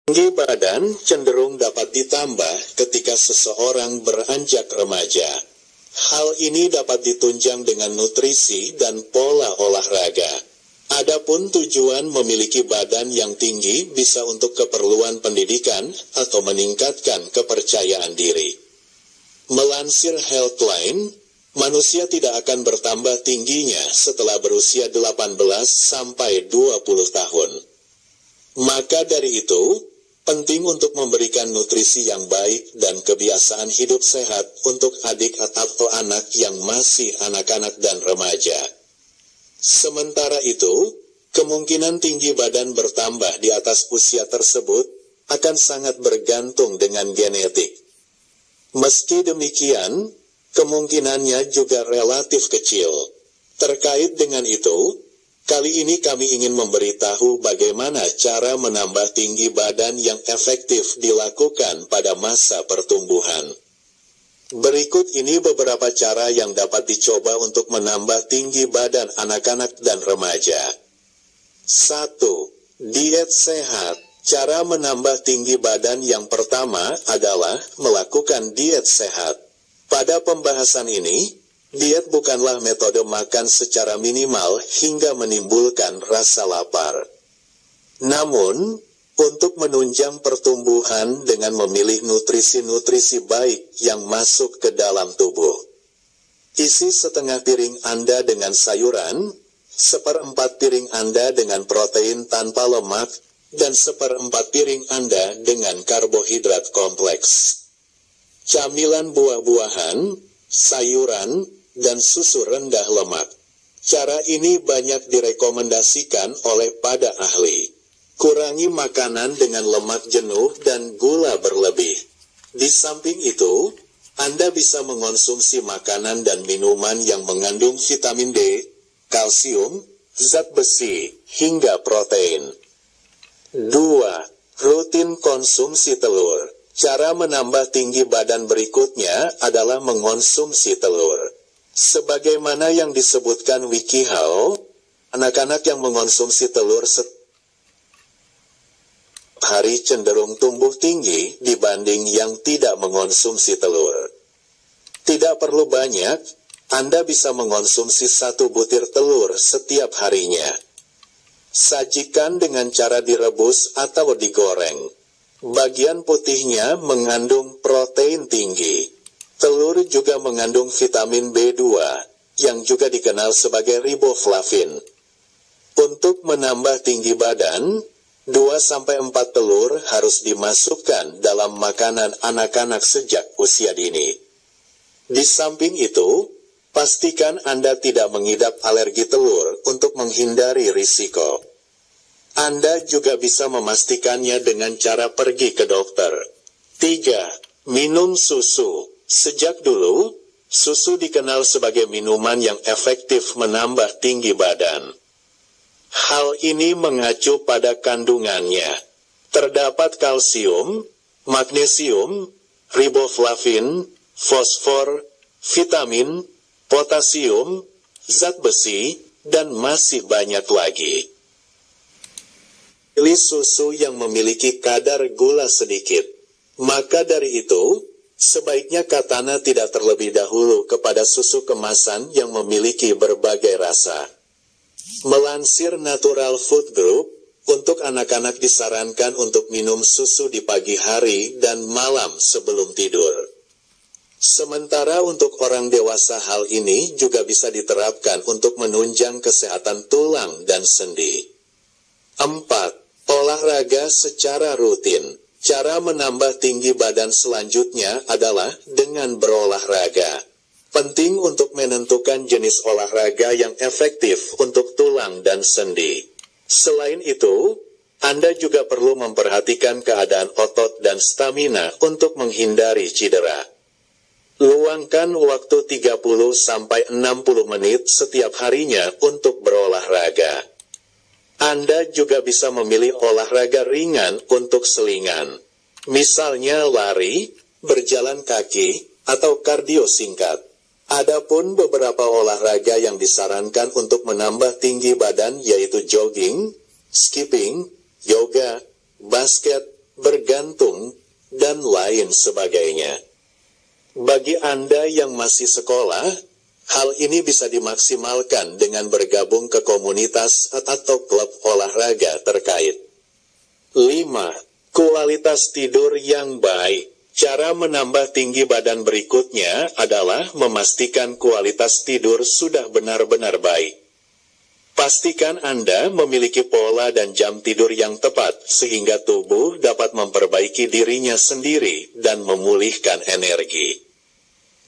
Tinggi badan cenderung dapat ditambah ketika seseorang beranjak remaja. Hal ini dapat ditunjang dengan nutrisi dan pola olahraga. Adapun tujuan memiliki badan yang tinggi bisa untuk keperluan pendidikan atau meningkatkan kepercayaan diri. Melansir Healthline, manusia tidak akan bertambah tingginya setelah berusia 18 sampai 20 tahun. Maka dari itu, penting untuk memberikan nutrisi yang baik dan kebiasaan hidup sehat untuk adik atau anak yang masih anak-anak dan remaja. Sementara itu, kemungkinan tinggi badan bertambah di atas usia tersebut akan sangat bergantung dengan genetik. Meski demikian, kemungkinannya juga relatif kecil. Terkait dengan itu, kali ini kami ingin memberitahu bagaimana cara menambah tinggi badan yang efektif dilakukan pada masa pertumbuhan. Berikut ini beberapa cara yang dapat dicoba untuk menambah tinggi badan anak-anak dan remaja. 1. Diet sehat. Cara menambah tinggi badan yang pertama adalah melakukan diet sehat. Pada pembahasan ini, diet bukanlah metode makan secara minimal hingga menimbulkan rasa lapar. Namun, untuk menunjang pertumbuhan dengan memilih nutrisi-nutrisi baik yang masuk ke dalam tubuh. Isi setengah piring Anda dengan sayuran, 1/4 piring Anda dengan protein tanpa lemak, dan 1/4 piring Anda dengan karbohidrat kompleks. Camilan buah-buahan, sayuran, dan susu rendah lemak. Cara ini banyak direkomendasikan oleh para ahli. Kurangi makanan dengan lemak jenuh dan gula berlebih. Di samping itu, Anda bisa mengonsumsi makanan dan minuman yang mengandung vitamin D, kalsium, zat besi, hingga protein. 2. Rutin konsumsi telur. Cara menambah tinggi badan berikutnya adalah mengonsumsi telur. Sebagaimana yang disebutkan WikiHow, anak-anak yang mengonsumsi telur hari cenderung tumbuh tinggi dibanding yang tidak mengonsumsi telur. Tidak perlu banyak, Anda bisa mengonsumsi 1 butir telur setiap harinya. Sajikan dengan cara direbus atau digoreng. Bagian putihnya mengandung protein tinggi. Telur juga mengandung vitamin B2, yang juga dikenal sebagai riboflavin. Untuk menambah tinggi badan, 2-4 telur harus dimasukkan dalam makanan anak-anak sejak usia dini. Di samping itu, pastikan Anda tidak mengidap alergi telur untuk menghindari risiko. Anda juga bisa memastikannya dengan cara pergi ke dokter. 3. Minum susu. Sejak dulu, susu dikenal sebagai minuman yang efektif menambah tinggi badan. Hal ini mengacu pada kandungannya. Terdapat kalsium, magnesium, riboflavin, fosfor, vitamin, potasium, zat besi, dan masih banyak lagi. Pilih susu yang memiliki kadar gula sedikit. Maka dari itu, sebaiknya Katana tidak terlebih dahulu kepada susu kemasan yang memiliki berbagai rasa. Melansir Natural Food Group, untuk anak-anak disarankan untuk minum susu di pagi hari dan malam sebelum tidur. Sementara untuk orang dewasa hal ini juga bisa diterapkan untuk menunjang kesehatan tulang dan sendi. 4. Olahraga secara rutin. Cara menambah tinggi badan selanjutnya adalah dengan berolahraga. Penting untuk menentukan jenis olahraga yang efektif untuk tulang dan sendi. Selain itu, Anda juga perlu memperhatikan keadaan otot dan stamina untuk menghindari cedera. Luangkan waktu 30-60 menit setiap harinya untuk berolahraga. Anda juga bisa memilih olahraga ringan untuk selingan. Misalnya lari, berjalan kaki, atau kardio singkat. Adapun beberapa olahraga yang disarankan untuk menambah tinggi badan yaitu jogging, skipping, yoga, basket, bergantung, dan lain sebagainya. Bagi Anda yang masih sekolah, hal ini bisa dimaksimalkan dengan bergabung ke komunitas atau klub olahraga terkait. 5. Kualitas tidur yang baik. Cara menambah tinggi badan berikutnya adalah memastikan kualitas tidur sudah benar-benar baik. Pastikan Anda memiliki pola dan jam tidur yang tepat sehingga tubuh dapat memperbaiki dirinya sendiri dan memulihkan energi.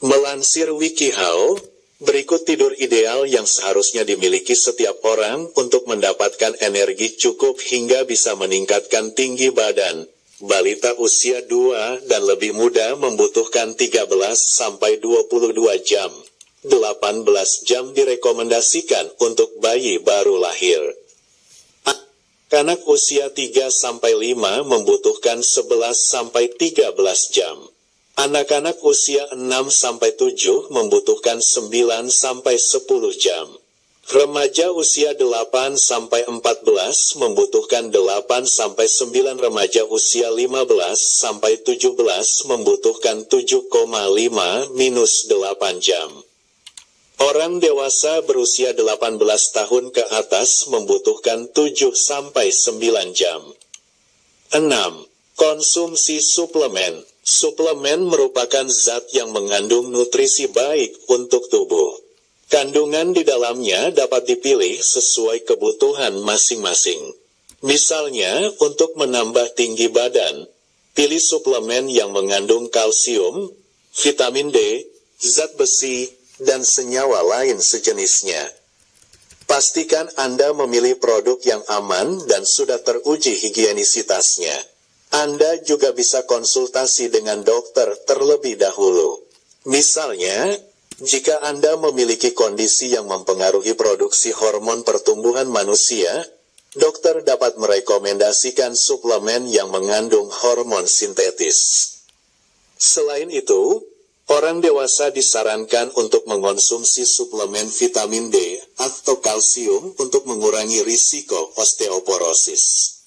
Melansir WikiHow, berikut tidur ideal yang seharusnya dimiliki setiap orang untuk mendapatkan energi cukup hingga bisa meningkatkan tinggi badan. Balita usia 2 dan lebih muda membutuhkan 13-22 jam. 18 jam direkomendasikan untuk bayi baru lahir. Anak usia 3-5 membutuhkan 11-13 jam. Anak-anak usia 6-7 membutuhkan 9-10 jam. Remaja usia 8-14 membutuhkan 8-9, remaja usia 15-17 membutuhkan 7,5-8 jam. Orang dewasa berusia 18 tahun ke atas membutuhkan 7-9 jam. 6. Konsumsi suplemen. Suplemen merupakan zat yang mengandung nutrisi baik untuk tubuh. Kandungan di dalamnya dapat dipilih sesuai kebutuhan masing-masing. Misalnya, untuk menambah tinggi badan, pilih suplemen yang mengandung kalsium, vitamin D, zat besi, dan senyawa lain sejenisnya. Pastikan Anda memilih produk yang aman dan sudah teruji higienisitasnya. Anda juga bisa konsultasi dengan dokter terlebih dahulu. Misalnya, jika Anda memiliki kondisi yang mempengaruhi produksi hormon pertumbuhan manusia, dokter dapat merekomendasikan suplemen yang mengandung hormon sintetis. Selain itu, orang dewasa disarankan untuk mengonsumsi suplemen vitamin D atau kalsium untuk mengurangi risiko osteoporosis.